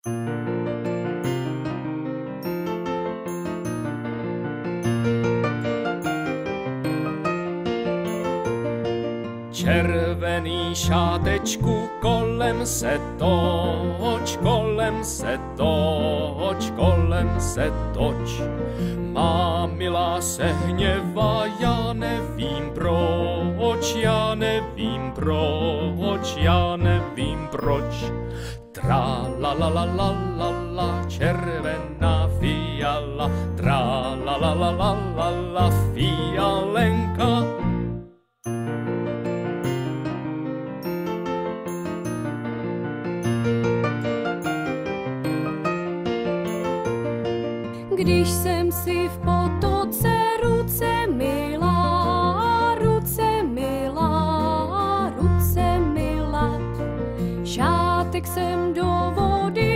Červený šátečku, kolem se toč, kolem se toč, kolem se toč. Má milá se hněvá, já nevím proč, já nevím proč, já nevím proč. Tra la la la la la la, červená fiala, tra la la la la la la, fialenka. Když jsem si v potoce ruce myla, ruce myla, ruce myla, šátek jsem do vody